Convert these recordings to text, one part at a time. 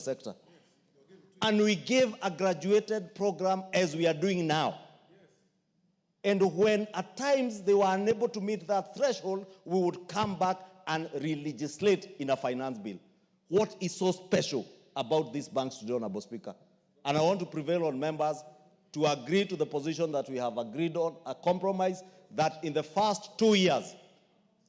sector. And we gave a graduated program as we are doing now. And when at times they were unable to meet that threshold, we would come back and re-legislate in a finance bill. What is so special about these banks today, Honorable Speaker? And I want to prevail on members to agree to the position that we have agreed on, a compromise that in the first 2 years,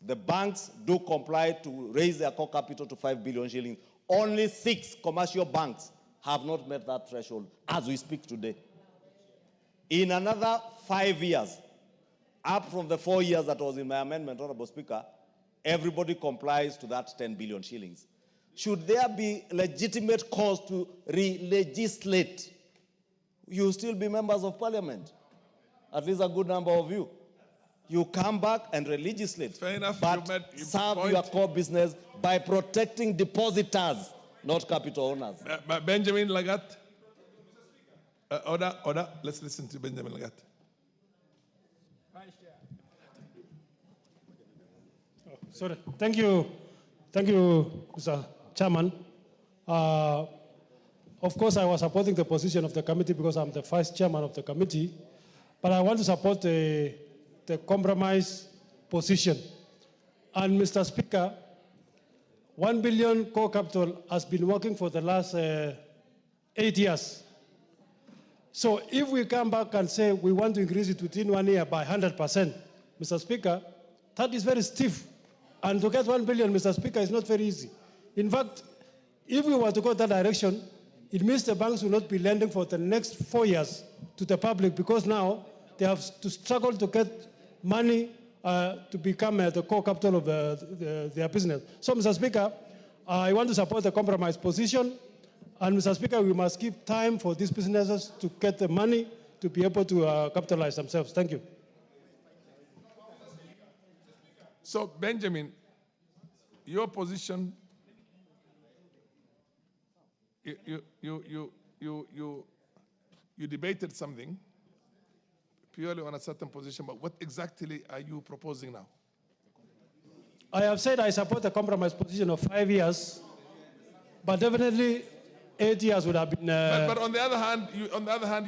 the banks do comply to raise their core capital to 5 billion shillings. Only 6 commercial banks have not met that threshold as we speak today. In another 5 years, up from the 4 years that was in my amendment, Honorable Speaker, everybody complies to that 10 billion shillings. Should there be legitimate cause to re-legislate, you still be members of parliament. At least a good number of you. You come back and re-legislate. Fair enough. But serve your core business by protecting depositors, not capital owners. Benjamin Lagat. Order. Let's listen to Benjamin Lagat. Sorry. Thank you, Mr. Chairman. Of course, I was supporting the position of the committee because I'm the vice chairman of the committee, but I want to support the compromise position. And Mr. Speaker, 1 billion core capital has been working for the last 8 years. So if we come back and say we want to increase it within 1 year by 100%, Mr. Speaker, that is very stiff. And to get 1 billion, Mr. Speaker, is not very easy. In fact, if we were to go that direction, it means the banks will not be lending for the next 4 years to the public because now they have to struggle to get money to become the core capital of their business. So, Mr. Speaker, I want to support the compromise position. And, Mr. Speaker, we must give time for these businesses to get the money to be able to capitalize themselves. Thank you. So, Benjamin, your position, you debated something purely on a certain position, but what exactly are you proposing now? I have said I support the compromise position of 5 years, but definitely 8 years would have been. But on the other hand,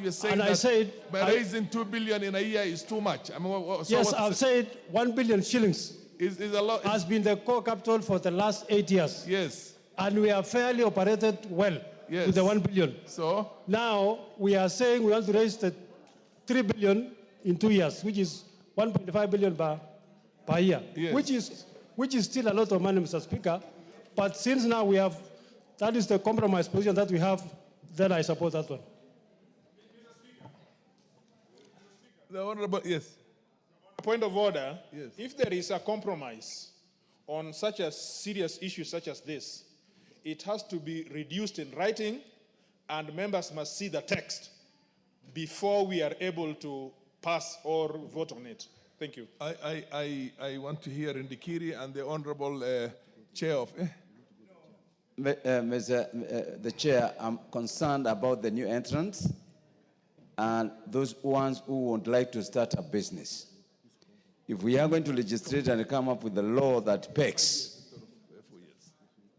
you're saying that raising 2 billion in a year is too much. I mean, yes, I've said 1 billion shillings is a lot. Has been the core capital for the last 8 years. Yes. And we have fairly operated well with the 1 billion. So now we are saying we want to raise the 3 billion in 2 years, which is 1.5 billion per year, which is still a lot of money, Mr. Speaker. But since now we have, that is the compromise position that we have, then I support that one. The Honorable, yes. Point of order. Yes. If there is a compromise on such a serious issue such as this, it has to be reduced in writing and members must see the text before we are able to pass or vote on it. Thank you. I want to hear Ndikiri and the Honorable Chair of... the Chair, I'm concerned about the new entrants and those ones who would like to start a business. If we are going to legislate and come up with a law that pegs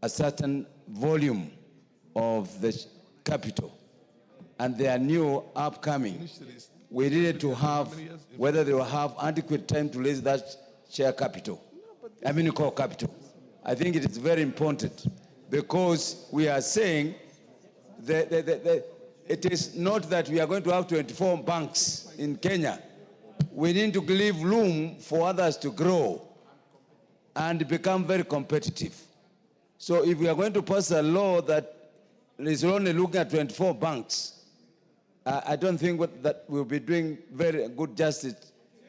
a certain volume of the capital, and they are new, upcoming, we needed to have, whether they will have adequate time to raise that share capital, core capital. I think it is very important because we are saying that it is not that we are going to have 24 banks in Kenya. We need to leave room for others to grow and become very competitive. So if we are going to pass a law that is only looking at 24 banks, I don't think that will be doing very good justice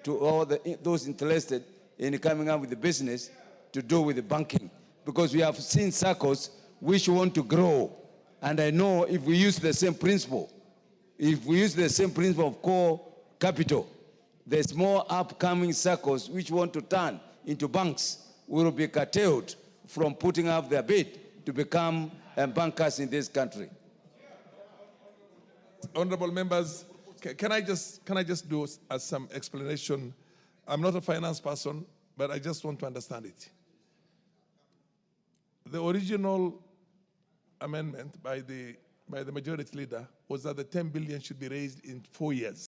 to all those interested in coming up with the business to do with the banking. Because we have seen circles which want to grow. And I know if we use the same principle, of core capital, there's more upcoming circles which want to turn into banks will be curtailed from putting up their bid to become bankers in this country. Honorable members, can I just do some explanation? I'm not a finance person, but I just want to understand it. The original amendment by the majority leader was that the 10 billion should be raised in 4 years.